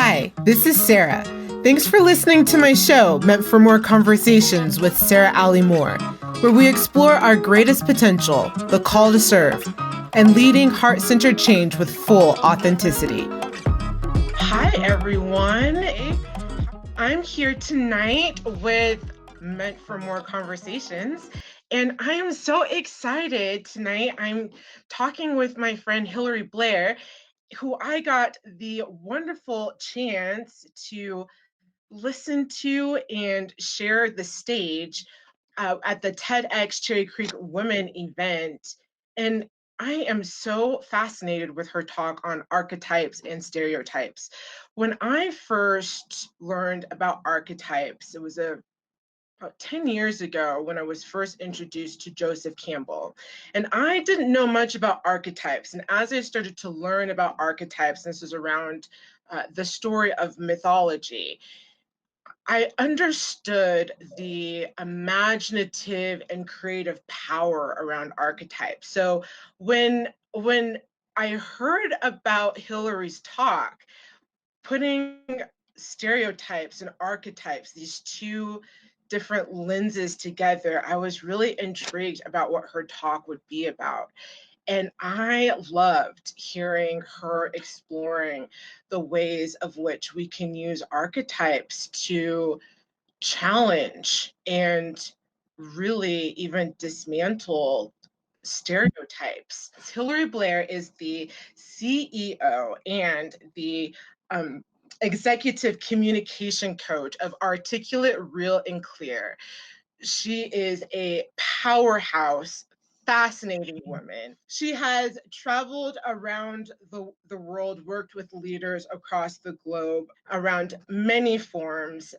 Hi, this is Sarah. Thanks for listening to my show, Meant for More Conversations with Sarah Ali Moore, where we explore our greatest potential, the call to serve, and leading heart-centered change with full authenticity. Hi, everyone. I'm here tonight with Meant for More Conversations, and I am so excited tonight. I'm talking with my friend Hilary Blair, who I got the wonderful chance to listen to and share the stage at the TEDxcherrycreekWomen event. And I am so fascinated with her talk on archetypes and stereotypes. When I first learned about archetypes, it was about 10 years ago when I was first introduced to Joseph Campbell. And I didn't know much about archetypes. And as I started to learn about archetypes, this is around the story of mythology, I understood the imaginative and creative power around archetypes. So when I heard about Hilary's talk, putting stereotypes and archetypes, these two different lenses together, I was really intrigued about what her talk would be about. And I loved hearing her exploring the ways of which we can use archetypes to challenge and really even dismantle stereotypes. Hilary Blair is the CEO and the executive communication coach of Articulate, Real, and Clear. She is a powerhouse, fascinating woman. She has traveled around the world, worked with leaders across the globe around many forms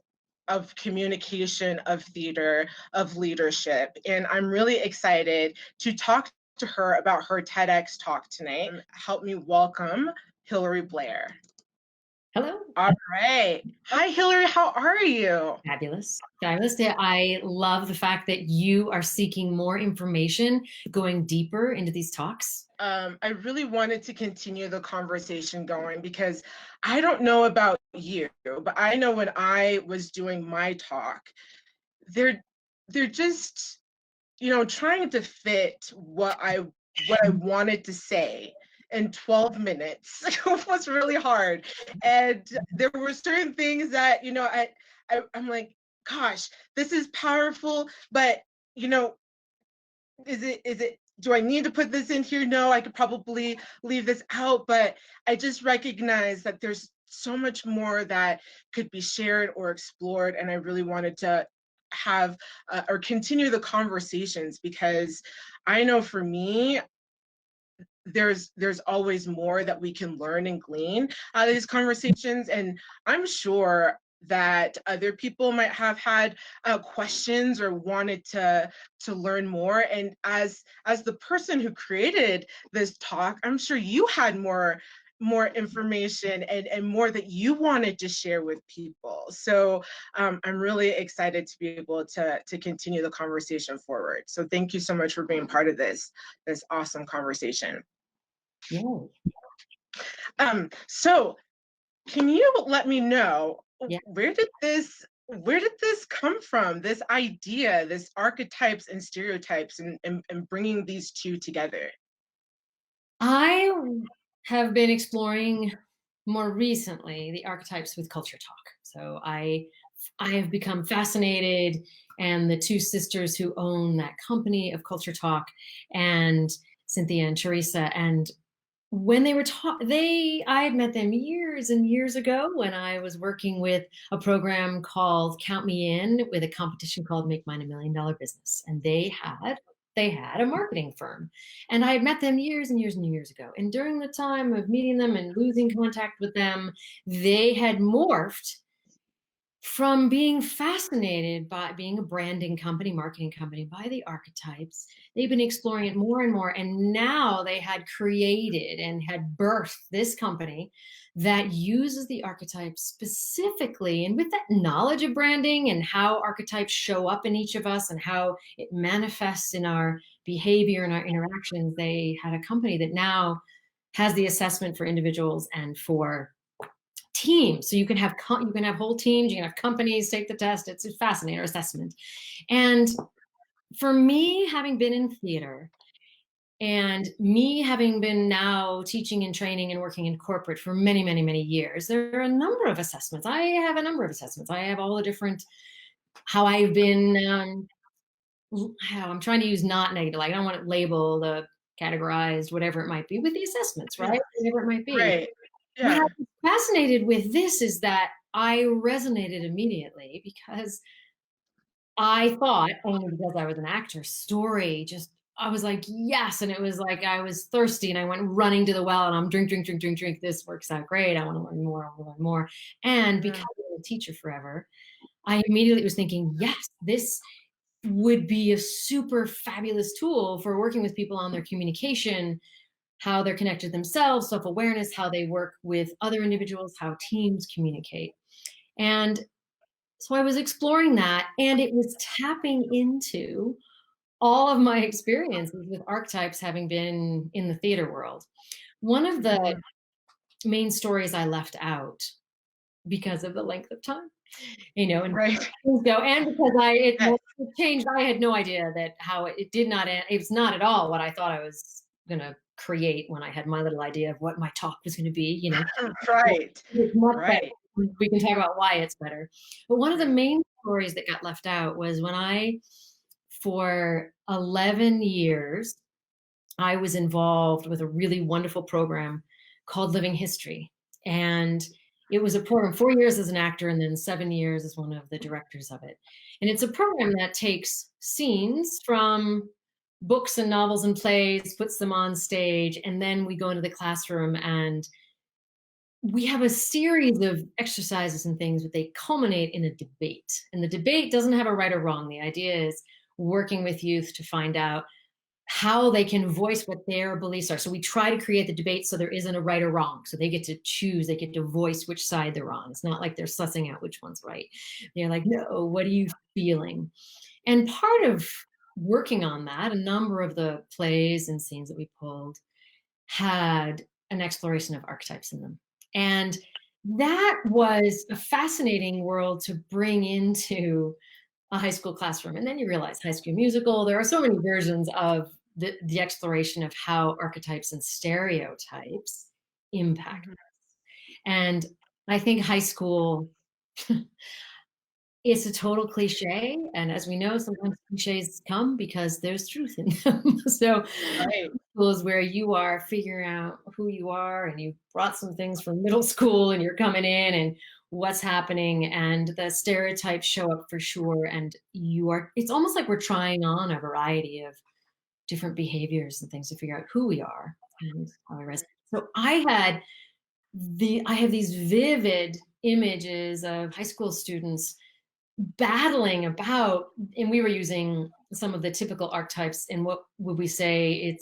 of communication, of theater, of leadership. And I'm really excited to talk to her about her TEDx talk tonight. Help me welcome Hilary Blair. Hello. All right. Hi, Hilary. How are you? Fabulous. Fabulous. I love the fact that you are seeking more information, going deeper into these talks. I really wanted to continue the conversation going because I don't know about you, but I know when I was doing my talk, they're just, trying to fit what I wanted to say in 12 minutes was really hard. And there were certain things that, I'm like, gosh, this is powerful, but is it do I need to put this in here? No, I could probably leave this out, but I just recognize that there's so much more that could be shared or explored, and I really wanted to have or continue the conversations because I know for me, there's always more that we can learn and glean out of these conversations, and I'm sure that other people might have had questions or wanted to learn more. And as the person who created this talk, I'm sure you had more information and more that you wanted to share with people. So I'm really excited to be able to continue the conversation forward. So thank you so much for being part of this awesome conversation. Yay. So can you let me know, Yeah. where did this come from, this idea, this archetypes and stereotypes, and bringing these two together? I have been exploring more recently the archetypes with culture talk. So I have become fascinated, and the two sisters who own that company of culture talk, and Cynthia and Teresa, and when they were I had met them years and years ago when I was working with a program called Count Me In with a competition called Make Mine $1 Million Business. And they had a marketing firm. And I had met them years and years and years ago. And during the time of meeting them and losing contact with them, they had morphed from being fascinated by being a branding company, marketing company, by the archetypes. They've been exploring it more and more. And now they had created and had birthed this company that uses the archetypes specifically. And with that knowledge of branding and how archetypes show up in each of us and how it manifests in our behavior and our interactions, they had a company that now has the assessment for individuals and for teams. So you can have whole teams, you can have companies take the test. It's a fascinating assessment. And for me, having been in theater, and me having been now teaching and training and working in corporate for many, many, many years, there are a number of assessments. I have a number of assessments. I have all the different, how I've been, how I'm trying to use not negative, like I don't want to label the categorized, whatever it might be, with the assessments, Yeah. right? Whatever it might be. Right. What Yeah. I was fascinated with this is that I resonated immediately because I thought, only because I was an actor, story just, I was like, yes. And it was like I was thirsty and I went running to the well and I'm drink, drink, drink, drink, drink. This works out great. I want to learn more. I want to learn more. And because I was a teacher forever, I immediately was thinking, yes, this would be a super fabulous tool for working with people on their communication, how they're connected themselves, self-awareness, how they work with other individuals, how teams communicate. And so I was exploring that, and it was tapping into all of my experiences with archetypes, having been in the theater world. One of the main stories I left out because of the length of time, and Right. things go, and because it Yes. changed. I had no idea that how it did not end. It was not at all what I thought I was going to create when I had my little idea of what my talk was going to be. Right. It's much better. Right. We can talk about why it's better. But one of the main stories that got left out was when for 11 years, I was involved with a really wonderful program called Living History. And it was a program, 4 years as an actor and then 7 years as one of the directors of it. And it's a program that takes scenes from books and novels and plays, puts them on stage, and then we go into the classroom and we have a series of exercises and things, but they culminate in a debate. And the debate doesn't have a right or wrong. The idea is working with youth to find out how they can voice what their beliefs are. So we try to create the debate so there isn't a right or wrong. So they get to choose, they get to voice which side they're on. It's not like they're sussing out which one's right. They're like, no, what are you feeling? And part of working on that, a number of the plays and scenes that we pulled had an exploration of archetypes in them. And that was a fascinating world to bring into a high school classroom. And then you realize High School Musical, there are so many versions of the exploration of how archetypes and stereotypes impact us. And I think high school, it's a total cliche. And as we know, sometimes cliches come because there's truth in them. So Right. school is where you are figuring out who you are, and you brought some things from middle school and you're coming in and what's happening, and the stereotypes show up for sure. And it's almost like we're trying on a variety of different behaviors and things to figure out who we are and how we resonate. So I have these vivid images of high school students battling about, and we were using some of the typical archetypes. And what would we say?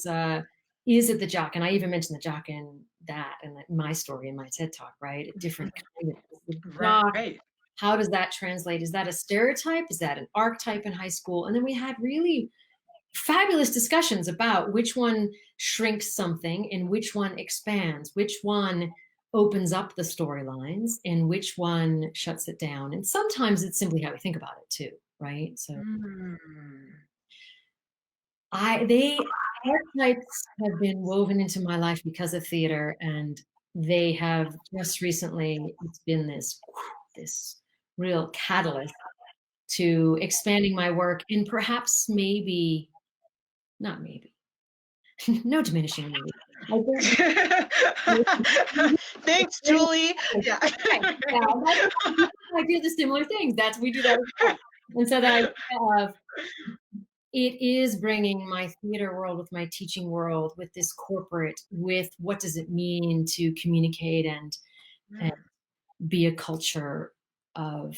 Is it the jock? And I even mentioned the jock in that, and my story in my TED talk, right? A different kind of the jock. Right. How does that translate? Is that a stereotype? Is that an archetype in high school? And then we had really fabulous discussions about which one shrinks something and which one expands, which one opens up the storylines and which one shuts it down. And sometimes it's simply how we think about it too, right? So archetypes have been woven into my life because of theater, and they have just recently, it's been this real catalyst to expanding my work, and perhaps not maybe, no diminishing maybe. Thanks, Julie. Yeah. I do the similar things. We do that as well. And so that it is bringing my theater world with my teaching world, with this corporate, with what does it mean to communicate and be a culture of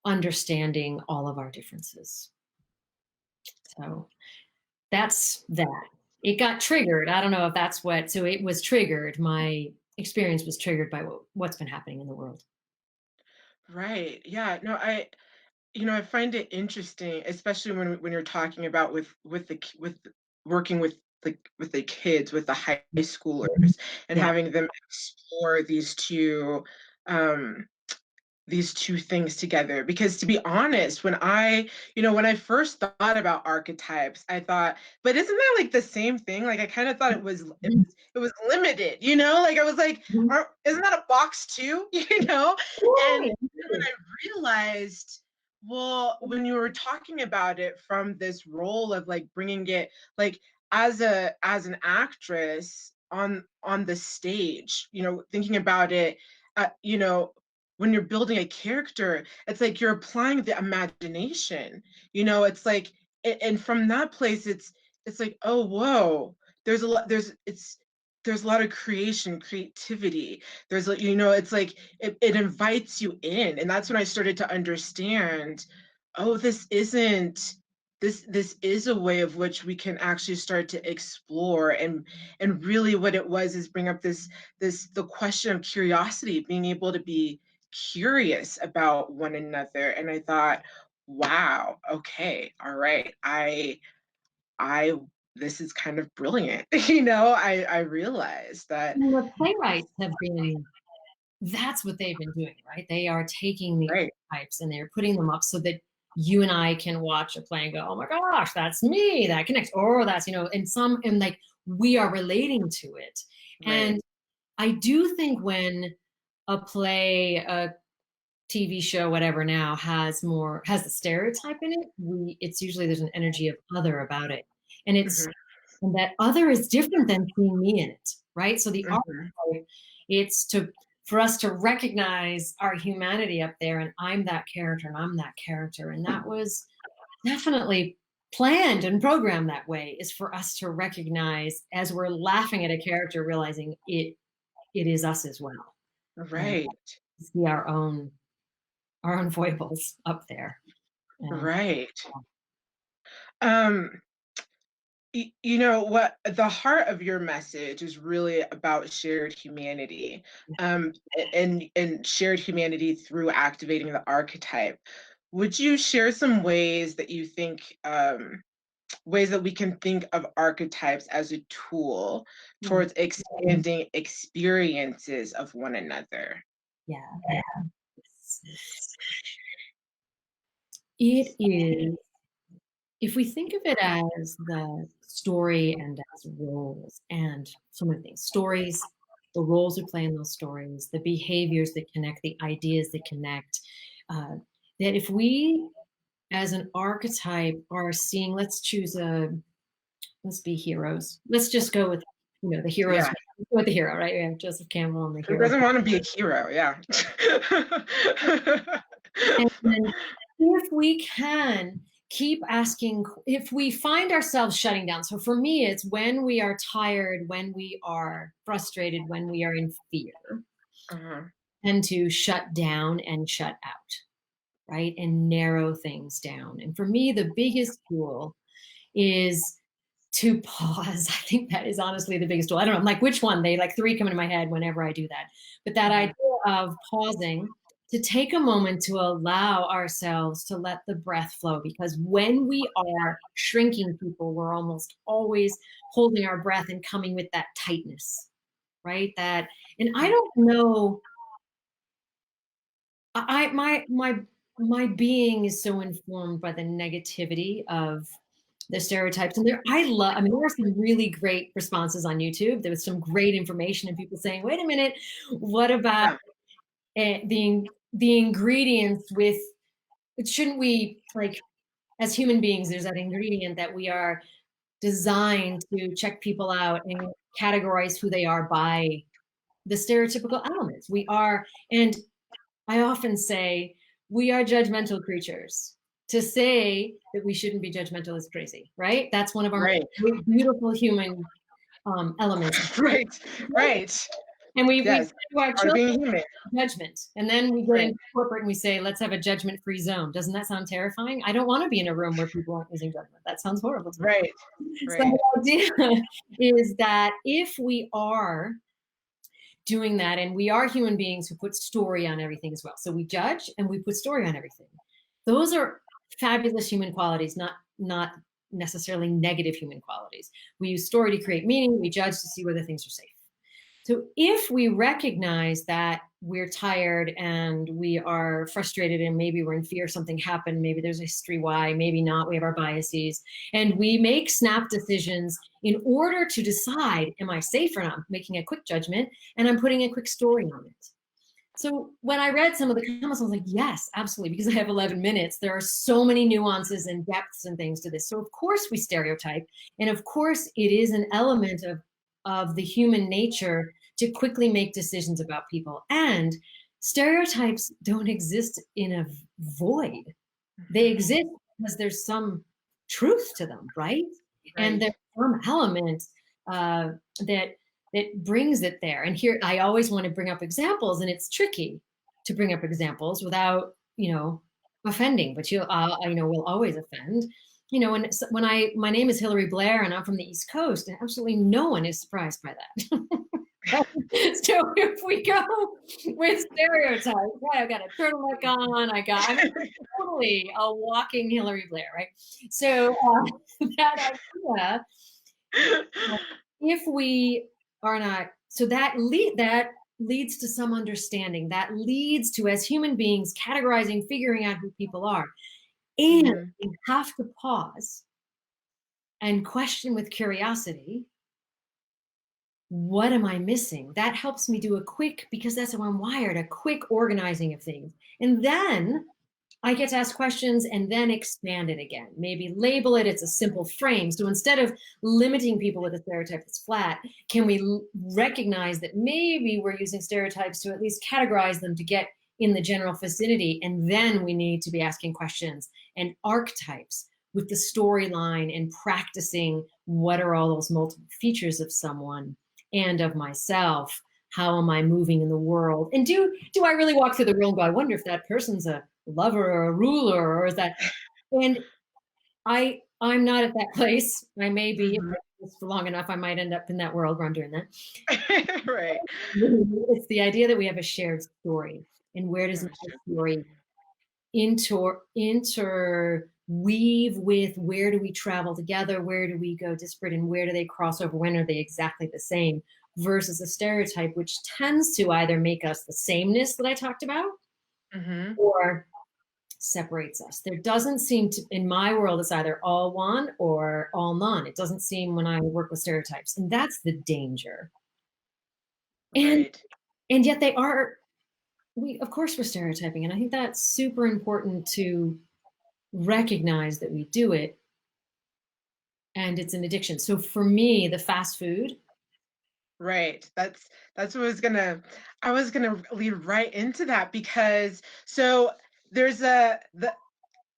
understanding all of our differences. So that's that. It got triggered. I don't know if that's so it was triggered. My experience was triggered by what's been happening in the world. Right. Yeah. No, I find it interesting, especially when you're talking about with working with the kids, with the high schoolers, and having them explore these two these two things together. Because to be honest, when I first thought about archetypes, I thought, but isn't that like the same thing? Like I kind of thought it was limited, like I was like, Mhm. isn't that a box too? And Yeah. then I realized, well, when you were talking about it from this role of like bringing it like as an actress on the stage, thinking about it, when you're building a character, it's like you're applying the imagination. It's like, and from that place, it's like, oh, whoa, there's a lot, there's a lot of creativity. It's like it invites you in, and that's when I started to understand, oh, this is a way of which we can actually start to explore, and really what it was is bring up the question of curiosity, being able to be curious about one another. And I thought, wow, okay, all right, I this is kind of brilliant. I realized that. And the playwrights have been, that's what they've been doing, right? They are taking the Right. archetypes and they're putting them up so that you and I can watch a play and go, oh my gosh, that's me, that connects, or that's, and like we are relating to it. Right. And I do think when a play, a TV show, whatever now has the stereotype in it, it's usually there's an energy of other about it. And Mhm, and that other is different than seeing me in it, right? So the mhm. archetype, it's for us to recognize our humanity up there, and I'm that character and I'm that character. And that was definitely planned and programmed that way, is for us to recognize as we're laughing at a character, realizing it is us as well. And Right. see our own foibles up there. And Right. Um, you know what, the heart of your message is really about shared humanity, and shared humanity through activating the archetype. Would you share some ways that you think, ways that we can think of archetypes as a tool yeah, towards expanding experiences of one another? yeah. It is, if we think of it as the story and as roles and so many things, stories, the roles we play in those stories, the behaviors that connect, the ideas that connect, uh, that if we as an archetype are seeing, let's be heroes. Let's just go with, the heroes. Yeah. Let's go with the hero, right? We have Joseph Campbell and the Who hero. doesn't want to be a hero? Yeah. And then if we can keep asking, if we find ourselves shutting down. So for me, it's when we are tired, when we are frustrated, when we are in fear, Uh-huh. and to shut down and shut out, right? And narrow things down. And for me, the biggest tool is to pause. I think that is honestly the biggest tool. I don't know, like which one, they like three come into my head whenever I do that. But that Mhm. idea of pausing, to take a moment to allow ourselves to let the breath flow, because when we are shrinking people, we're almost always holding our breath and coming with that tightness, right? And I don't know, my being is so informed by the negativity of the stereotypes. And I mean, there are some really great responses on YouTube. There was some great information and people saying, wait a minute, what about Yeah. the ingredients with, shouldn't we, like, as human beings, there's that ingredient that we are designed to check people out and categorize who they are by the stereotypical elements. And I often say we are judgmental creatures. To say that we shouldn't be judgmental is crazy, right? That's one of our Right. most beautiful human elements. Right. Right. And we Yes. say to our Part of children, being human. judgment. And then we get Right. into corporate and we say, let's have a judgment-free zone. Doesn't that sound terrifying? I don't want to be in a room where people aren't using judgment. That sounds horrible to me. Right. So Right. the idea is that if we are doing that, and we are human beings who put story on everything as well. So we judge and we put story on everything. Those are fabulous human qualities, not necessarily negative human qualities. We use story to create meaning. We judge to see whether things are safe. So if we recognize that we're tired and we are frustrated and maybe we're in fear something happened, maybe there's a history why, maybe not, we have our biases, and we make snap decisions in order to decide, am I safe or not? I'm making a quick judgment and I'm putting a quick story on it. So when I read some of the comments, I was like, yes, absolutely, because I have 11 minutes. There are so many nuances and depths and things to this. So of course we stereotype, and of course it is an element of the human nature to quickly make decisions about people. And stereotypes don't exist in a void. They exist because there's some truth to them, right? And there's some element that brings it there. And here, I always want to bring up examples, and it's tricky to bring up examples without, offending. But will always offend. My name is Hilary Blair, and I'm from the East Coast, and absolutely no one is surprised by that. So if we go with stereotypes, right, I've got a turtleneck on, I'm totally a walking Hilary Blair, right? So that idea, if we are not, so that leads to some understanding, that leads to, as human beings, categorizing, figuring out who people are. And we have to pause and question with curiosity, what am I missing? That helps me do because that's how I'm wired, a quick organizing of things. And then I get to ask questions and then expand it again. Maybe label it, it's a simple frame. So instead of limiting people with a stereotype that's flat, can we recognize that maybe we're using stereotypes to at least categorize them to get in the general vicinity, and then we need to be asking questions and archetypes with the storyline and practicing what are all those multiple features of someone and of myself. How am I moving in the world? And do I really walk through the world and go, I wonder if that person's a lover or a ruler, or is that? And I'm not at that place. I may be, if I do this for long enough, I might end up in that world where I'm doing that. Right. It's the idea that we have a shared story, and where does that story interweave with, where do we travel together, where do we go disparate, and where do they cross over, when are they exactly the same, versus a stereotype, which tends to either make us the sameness that I talked about, or separates us. There doesn't seem to, in my world, it's either all one or all none. It doesn't seem when I work with stereotypes, and that's the danger. And yet they are, of course we're stereotyping, and I think that's super important to recognize that we do it, and it's an addiction. So for me, the fast food. Right. That's what I was gonna lead right into that, because so there's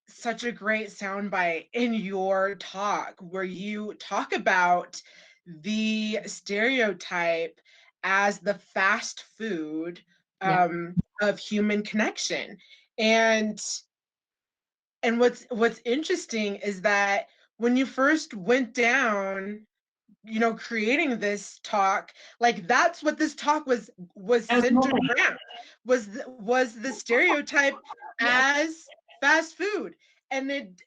such a great soundbite in your talk where you talk about the stereotype as the fast food of human connection. And what's interesting is that when you first went down, creating this talk, like that's what this talk was centered around, was the stereotype as fast food. And it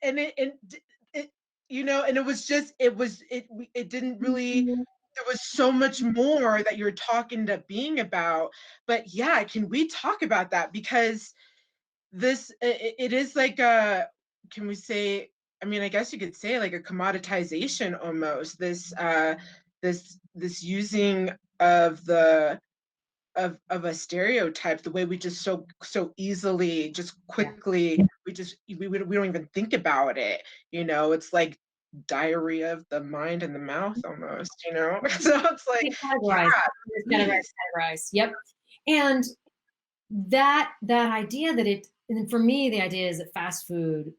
didn't really, there was so much more that you're talking to being about. But yeah, can we talk about that? Because it is like can we say, I mean, I guess you could say like a commoditization almost, this using of a stereotype, the way we just so easily, just quickly, we don't even think about it. It's like diarrhea of the mind and the mouth almost, so it's like categorize. Yep. And that idea that and for me, the idea is that fast food,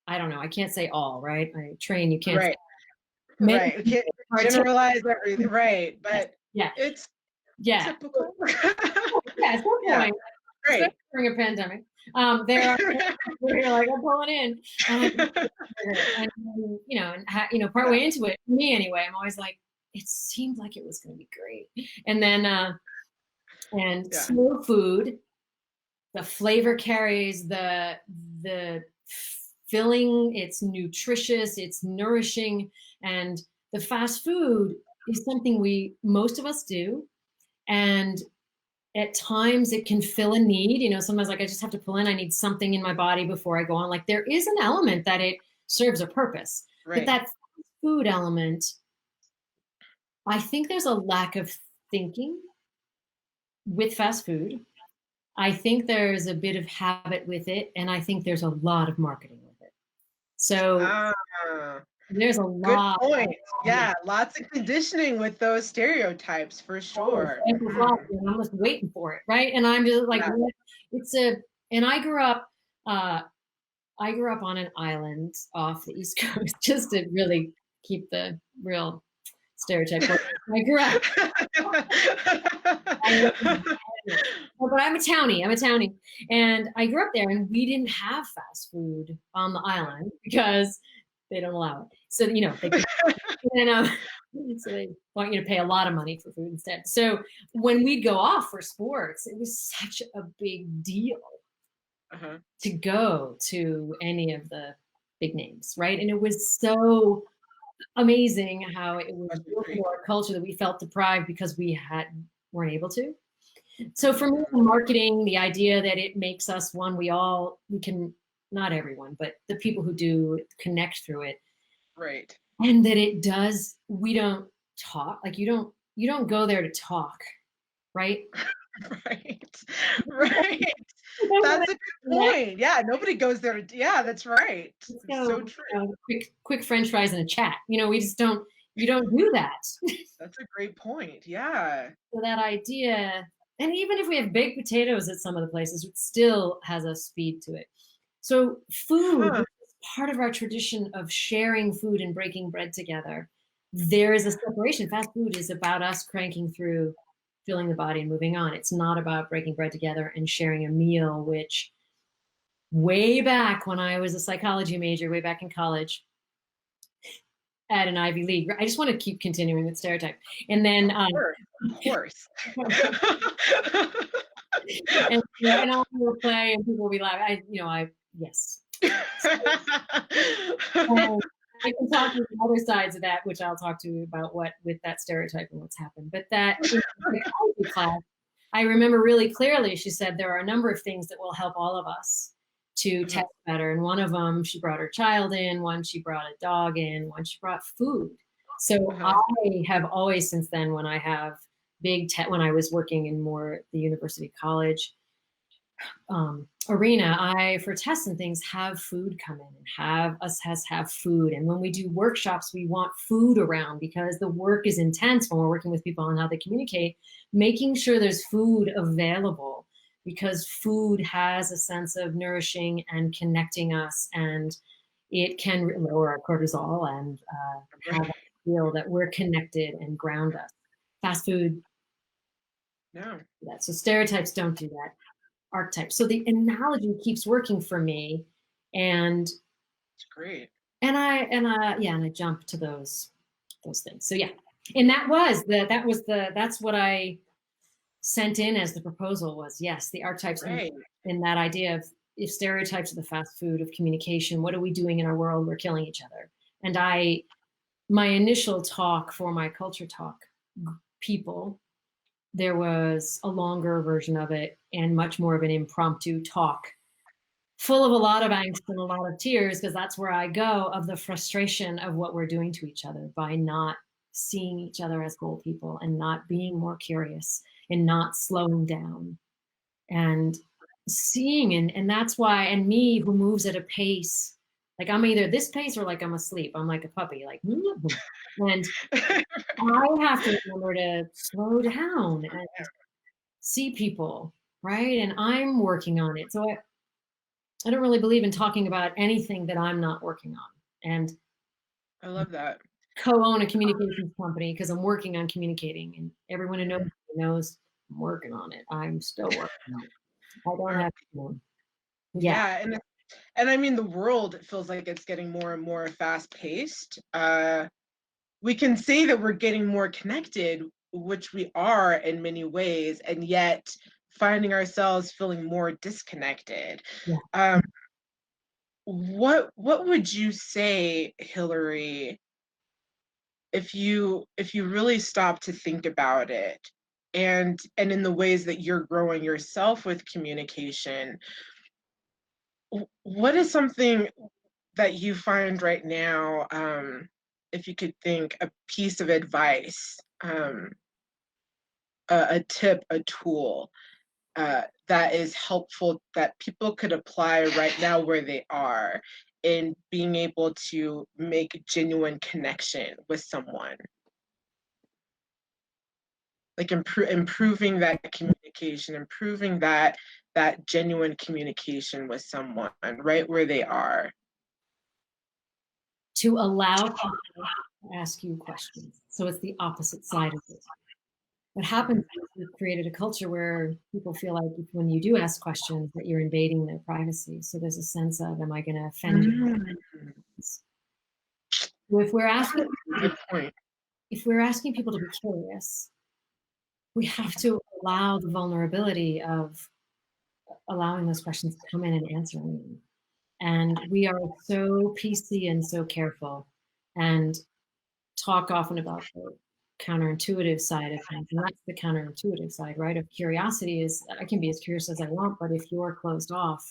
I don't know, I can't say all, right? I train, you can't. Right. You can't generalize everything, right? But it's typical. At some point, especially during a pandemic, there are where you're like, I'm pulling in, and partway into it, me anyway, I'm always like, it seemed like it was going to be great, and then slow food, the flavor carries, the filling, it's nutritious, it's nourishing, and the fast food is something most of us do, and at times it can fill a need, you know, sometimes like I just have to pull in, I need something in my body before I go on. Like there is an element that it serves a purpose, but Right. that food element, I think there's a lack of thinking with fast food. I think there's a bit of habit with it, and I think there's a lot of marketing with it. So Ah, there's a good lot. point. Yeah, lots of conditioning with those stereotypes for sure. And I'm just waiting for it, right? And I'm just like, Yeah. what? And uh, I grew up on an island off the East Coast, just to really keep the real stereotype. I grew up. But I'm a townie. And I grew up there, and we didn't have fast food on the island because they don't allow it. So you know, so they want you to pay a lot of money for food instead. So when we'd go off for sports, it was such a big deal to go to any of the big names, right? And it was so amazing how it was built into our culture that we felt deprived because we weren't able to. So for me, the marketing, the idea that it makes us one, we can, not everyone, but the people who do connect through it. Right. And that it does, we don't talk, like you don't go there to talk, right? Right. Right. That's a good point. Yeah, nobody goes there to, yeah, that's right. So true. Quick French fries and a chat. You know, you don't do that. That's a great point. Yeah. So that idea, and even if we have baked potatoes at some of the places, it still has a speed to it. So food is part of our tradition of sharing food and breaking bread together. There is a separation. Fast food is about us cranking through, filling the body and moving on. It's not about breaking bread together and sharing a meal, which way back when I was a psychology major, way back in college, at an Ivy League. I just want to keep continuing with stereotype. And then of course. and I'll do a play and people will be laughing. Yes. I can talk to the other sides of that, which I'll talk to you about what with that stereotype and what's happened. But that in the psychology class, I remember really clearly, she said there are a number of things that will help all of us to test better. And one of them, she brought her child in, one she brought a dog in, one she brought food. So I have always since then, when I have when I was working in more the university college arena, I, for tests and things, have food come in and have food. And when we do workshops, we want food around because the work is intense when we're working with people on how they communicate, making sure there's food available because food has a sense of nourishing and connecting us, and it can lower our cortisol and have us feel that we're connected and ground us. Fast food, no. So stereotypes don't do that. Archetypes. So the analogy keeps working for me, and it's great. And I jump to those things. So yeah, and that's what I sent in as the proposal was, yes, the archetypes in that idea of if stereotypes are the fast food of communication, what are we doing in our world? We're killing each other. And my initial talk for my culture talk people, there was a longer version of it and much more of an impromptu talk full of a lot of angst and a lot of tears, because that's where I go, of the frustration of what we're doing to each other by not seeing each other as whole people and not being more curious and not slowing down and seeing. And that's why, and me who moves at a pace, like I'm either this pace or like I'm asleep. I'm like a puppy, like, and I have to remember to slow down and see people, right? And I'm working on it. So I don't really believe in talking about anything that I'm not working on. And I love that. Co-own a communications company because I'm working on communicating, and everyone who knows I'm working on it. I'm still working on it. I don't have to. Yeah. And I mean, the world feels like it's getting more and more fast paced. We can say that we're getting more connected, which we are in many ways, and yet finding ourselves feeling more disconnected. Yeah. What would you say, Hilary, if you really stop to think about it, and in the ways that you're growing yourself with communication, what is something that you find right now, if you could think a piece of advice, a tip, a tool that is helpful that people could apply right now where they are in being able to make genuine connection with someone? Like improving that communication, improving that genuine communication with someone right where they are. To allow people to ask you questions. So it's the opposite side of it. What happens is we've created a culture where people feel like when you do ask questions that you're invading their privacy. So there's a sense of, am I going to offend you? So if we're asking, people to be curious, we have to allow the vulnerability of allowing those questions to come in and answering them. And we are so PC and so careful and talk often about the counterintuitive side of things. And that's the counterintuitive side, right? Of curiosity is, I can be as curious as I want, but if you're closed off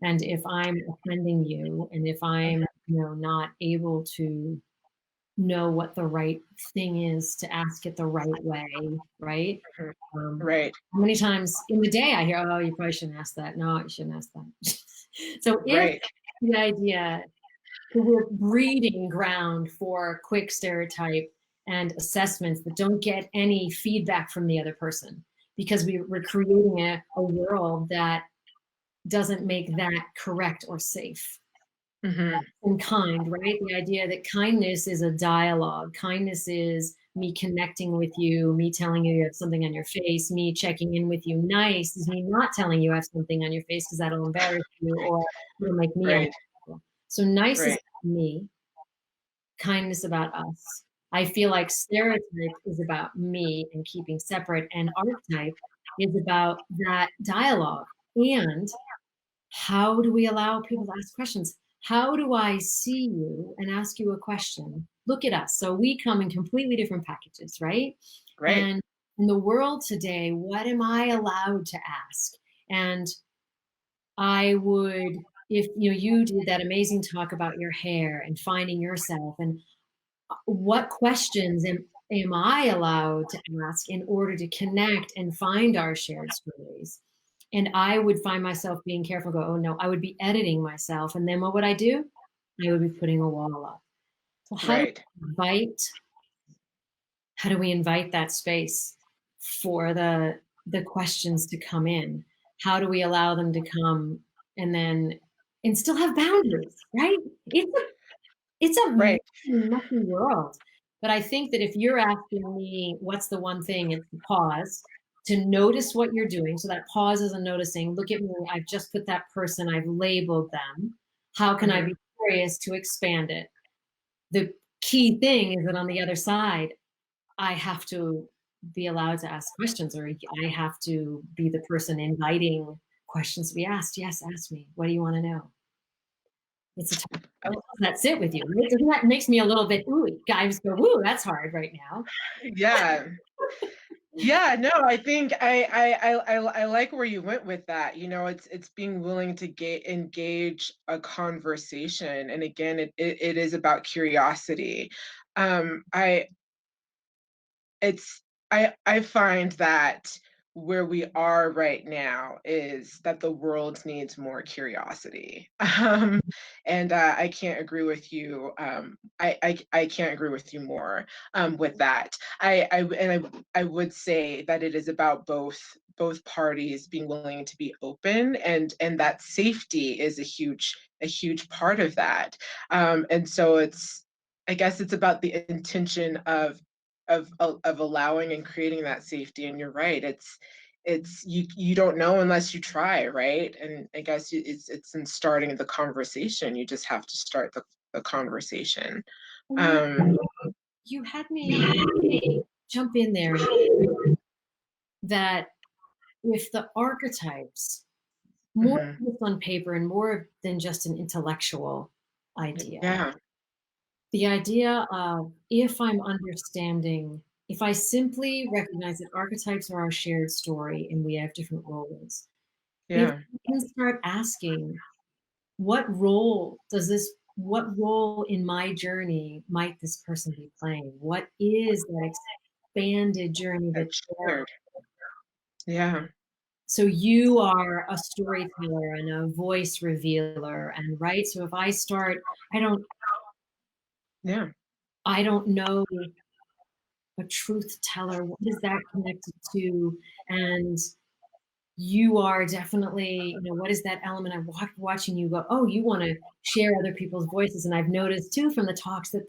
and if I'm offending you and if I'm, not able to know what the right thing is to ask it the right way, right? Right. How many times in the day I hear, oh, you probably shouldn't ask that. No, you shouldn't ask that. So if the idea, we're breeding ground for quick stereotype and assessments that don't get any feedback from the other person, because we're creating a world that doesn't make that correct or safe. And kind, right? The idea that kindness is a dialogue. Kindness is me connecting with you, me telling you have something on your face, me checking in with you. Nice is me not telling you I have something on your face because that'll embarrass you or it'll make me uncomfortable. So nice is about me, kindness about us. I feel like stereotype is about me and keeping separate, and archetype is about that dialogue. And how do we allow people to ask questions? How do I see you and ask you a question? Look at us. So we come in completely different packages, right? Right. And in the world today, what am I allowed to ask? And I would, if you did that amazing talk about your hair and finding yourself, and what questions am I allowed to ask in order to connect and find our shared stories? And I would find myself being careful, go, oh no, I would be editing myself. And then what would I do? I would be putting a wall up. So how do we invite that space for the questions to come in? How do we allow them to come and still have boundaries, right? It's a messy world. But I think that if you're asking me, what's the one thing, it's the pause. To notice what you're doing. So that pause is a noticing, look at me, I've just put that person, I've labeled them. How can I be curious to expand it? The key thing is that on the other side, I have to be allowed to ask questions, or I have to be the person inviting questions to be asked. Yes, ask me. What do you want to know? It's a tough, that sit with you. That makes me a little bit, ooh, guys go, ooh, that's hard right now. Yeah. Yeah, no, I think I like where you went with that. It's being willing to engage a conversation, and again, it is about curiosity. I find that where we are right now is that the world needs more curiosity, and I can't agree with you. I can't agree with you more with that. I would say that it is about both parties being willing to be open, and that safety is a huge part of that. And so I guess it's about the intention of allowing and creating that safety. And you're right, it's you don't know unless you try, right? And I guess it's in starting the conversation. You just have to start the conversation. You had me jump in there that with the archetypes, more on paper and more than just an intellectual idea. Yeah. The idea of, if I'm understanding if I simply recognize that archetypes are our shared story and we have different roles, if Yeah. we can start asking, what role in my journey might this person be playing? What is that expanded journey that That's they're on? shared. Yeah. So you are a storyteller and a voice revealer, and right. So if I start, Yeah. I don't know a truth teller. What is that connected to? And you are definitely, what is that element? I'm watching you go, oh, you want to share other people's voices. And I've noticed too from the talks that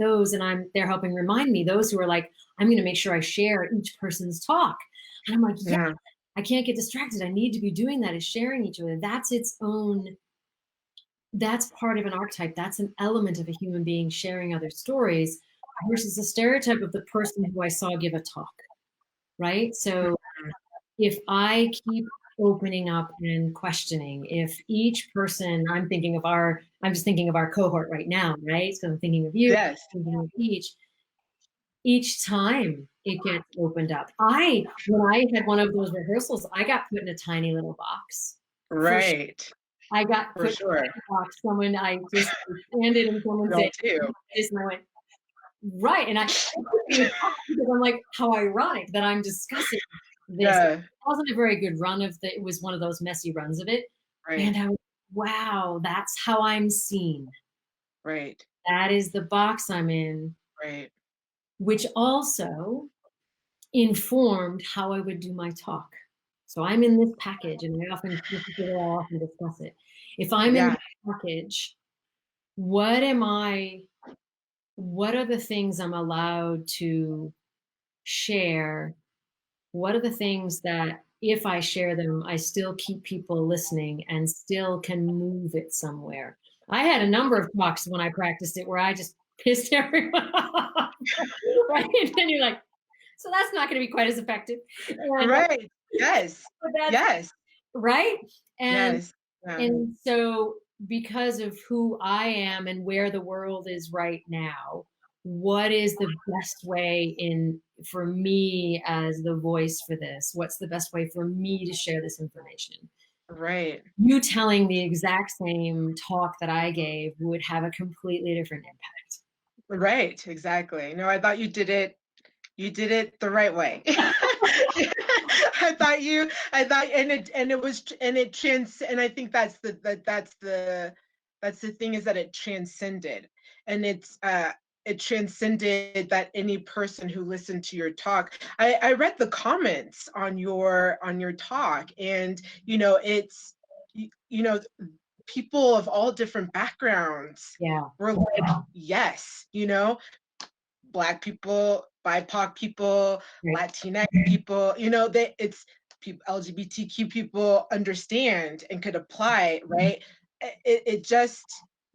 they're helping remind me, those who are like, I'm going to make sure I share each person's talk. And I'm like, yeah, Yeah. I can't get distracted. I need to be doing that, is sharing each other. That's part of an archetype. That's an element of a human being sharing other stories versus a stereotype of the person who I saw give a talk, right? So if I keep opening up and questioning, if each person, I'm just thinking of our cohort right now, right? So I'm thinking of you, Yes. thinking of each time it gets opened up. When I had one of those rehearsals, I got put in a tiny little box. For sure. Right. I got For put sure. in a box. I just landed and someone We said, all do. this, and I went, right. And because I'm like, how ironic that I'm discussing this. It Yeah. wasn't a very good run it was one of those messy runs of it. Right. And I was, wow, that's how I'm seen. Right. That is the box I'm in, Right. which also informed how I would do my talk. So I'm in this package, and this is where I often discuss it. If I'm in Yeah. this package, what are the things I'm allowed to share? What are the things that if I share them, I still keep people listening and still can move it somewhere? I had a number of talks when I practiced it where I just pissed everyone off, right? And then you're like, so that's not going to be quite as effective. And Right. Yes. that's Yes. right. And Yes. Yeah. and so because of who I am and where the world is right now, what is the best way for me as the voice for this? What's the best way for me to share this information? Right. You telling the exact same talk that I gave would have a completely different impact. Right. Exactly. No, I thought you did it the right way. And I think that's the thing, is that it transcended, and it transcended that any person who listened to your talk. I read the comments on your talk, and it's people of all different backgrounds Yeah. were like, yes, Black people, BIPOC people, Right. Latinx people, it's people, LGBTQ people understand and could apply, right? It just,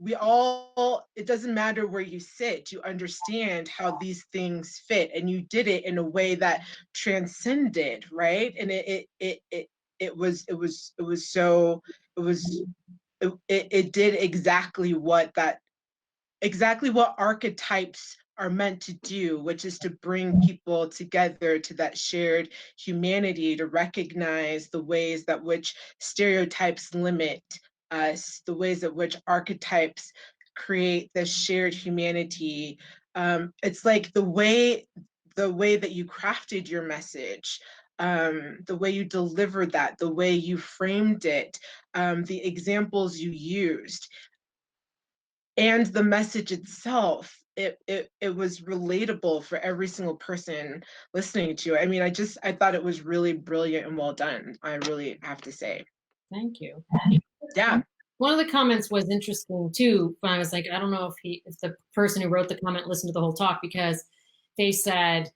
it doesn't matter where you sit, you understand how these things fit, and you did it in a way that transcended, right? And it did exactly what archetypes are meant to do, which is to bring people together to that shared humanity, to recognize the ways that which stereotypes limit us, the ways at which archetypes create this shared humanity. It's like the way that you crafted your message, the way you delivered that, the way you framed it, the examples you used, and the message itself, it was relatable for every single person listening to it. I mean, I thought it was really brilliant and well done, I really have to say. Thank you. Yeah. One of the comments was interesting too, when I was like, I don't know if the person who wrote the comment listened to the whole talk, because they said,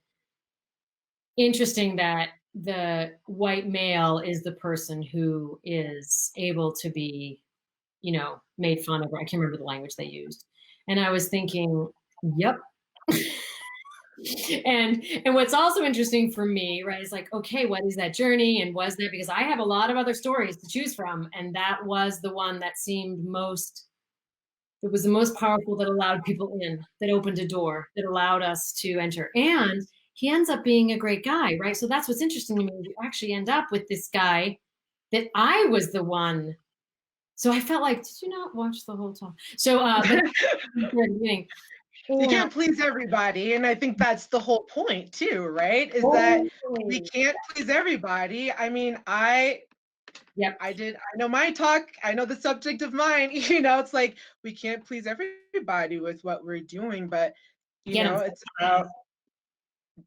interesting that the white male is the person who is able to be, made fun of. I can't remember the language they used. And I was thinking, yep. And what's also interesting for me, right, is like, okay, what is that journey? And was that, because I have a lot of other stories to choose from, and that was the one that seemed it was the most powerful, that allowed people in, that opened a door, that allowed us to enter. And he ends up being a great guy, right? So that's what's interesting to me. You actually end up with this guy that I was the one. So I felt like, did you not watch the whole talk? So, but you can't please everybody. And I think that's the whole point too, right? Is that we can't please everybody. I mean, I know my talk, I know the subject of mine, it's like, we can't please everybody with what we're doing, but, it's about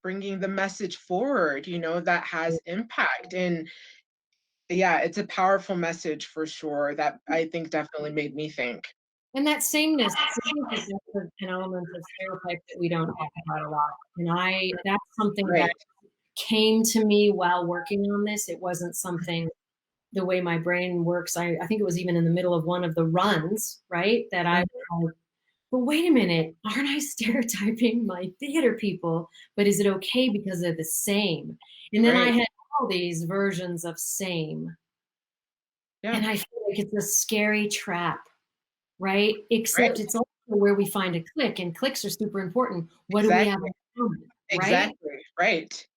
bringing the message forward, that has impact. And yeah, it's a powerful message for sure that I think definitely made me think. And that sameness is an element of stereotype that we don't talk about a lot. And that's something that came to me while working on this. It wasn't something, the way my brain works. I think it was even in the middle of one of the runs, right? That I was like, but wait a minute, aren't I stereotyping my theater people? But is it okay because they're the same? And then I had all these versions of same. Yeah. And I feel like it's a scary trap, right? Except it's also where we find a click, and clicks are super important. What do we have in common? Exactly, right.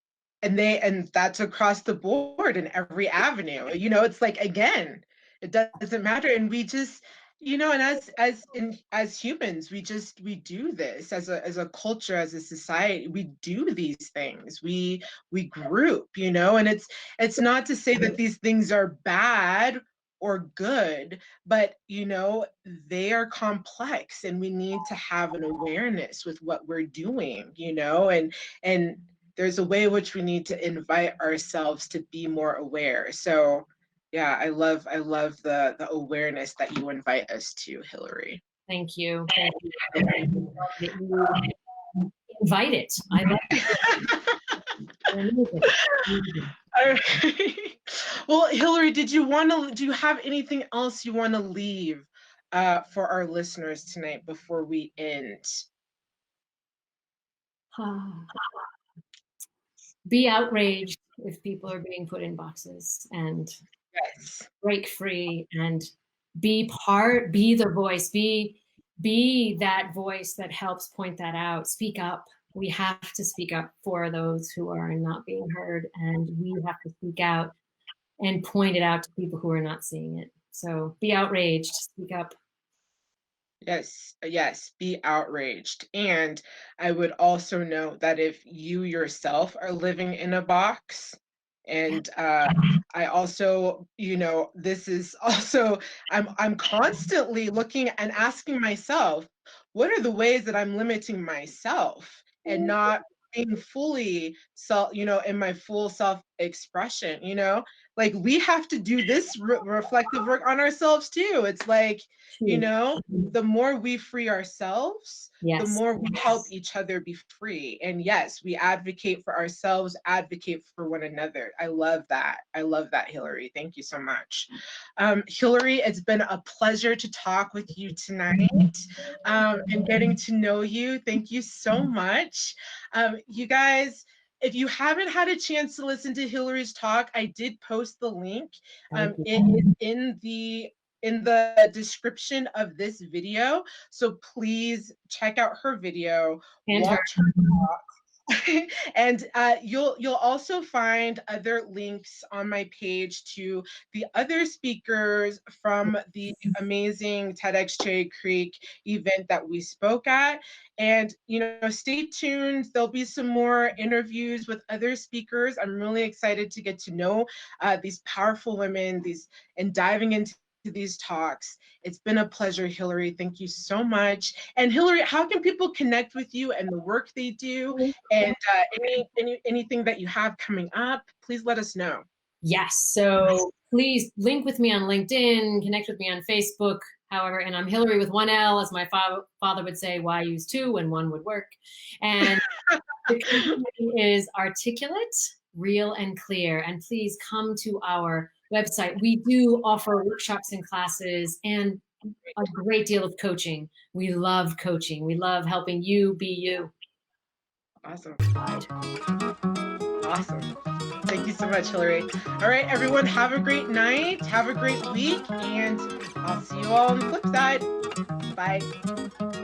And that's across the board in every avenue. It's like, again, it doesn't matter. And we just, and as humans, we do this as a culture, as a society, we do these things. We group, and it's not to say that these things are bad or good, but they are complex, and we need to have an awareness with what we're doing, and there's a way in which we need to invite ourselves to be more aware. So yeah, I love the awareness that you invite us to, Hilary. Thank you. Thank you. Invite it. I love it. All right. Well, Hilary, do you have anything else you want to leave for our listeners tonight before we end? Be outraged if people are being put in boxes, and break free and be the voice, be that voice that helps point that out. Speak up. We have to speak up for those who are not being heard, and we have to speak out and point it out to people who are not seeing it. So be outraged, speak up. Yes, be outraged. And I would also note that if you yourself are living in a box, and I also, this is also, I'm constantly looking and asking myself, what are the ways that I'm limiting myself and not being fully in my full self-expression, like we have to do this reflective work on ourselves too. It's like, the more we free ourselves, the more we help each other be free. And yes, we advocate for ourselves, advocate for one another. I love that. Hilary. Thank you so much. Hilary, it's been a pleasure to talk with you tonight, and getting to know you. Thank you so much. You guys, if you haven't had a chance to listen to Hilary's talk, I did post the link in the description of this video. So please check out her video, watch her talk. And you'll also find other links on my page to the other speakers from the amazing TEDx Cherry Creek event that we spoke at. And stay tuned. There'll be some more interviews with other speakers. I'm really excited to get to know these powerful women, and diving into these talks. It's been a pleasure, Hilary. Thank you so much. And Hilary, how can people connect with you and the work they do, and anything that you have coming up? Please let us know. Yes. So please link with me on LinkedIn, connect with me on Facebook, however, and I'm Hilary with one L, as my father would say, why use two when one would work? And the company is Articulate, Real and Clear. And please come to our website. We do offer workshops and classes and a great deal of coaching. We love coaching. We love helping you be you. Awesome. Thank you so much, Hilary. All right, everyone, have a great night. Have a great week. And I'll see you all on the flip side. Bye.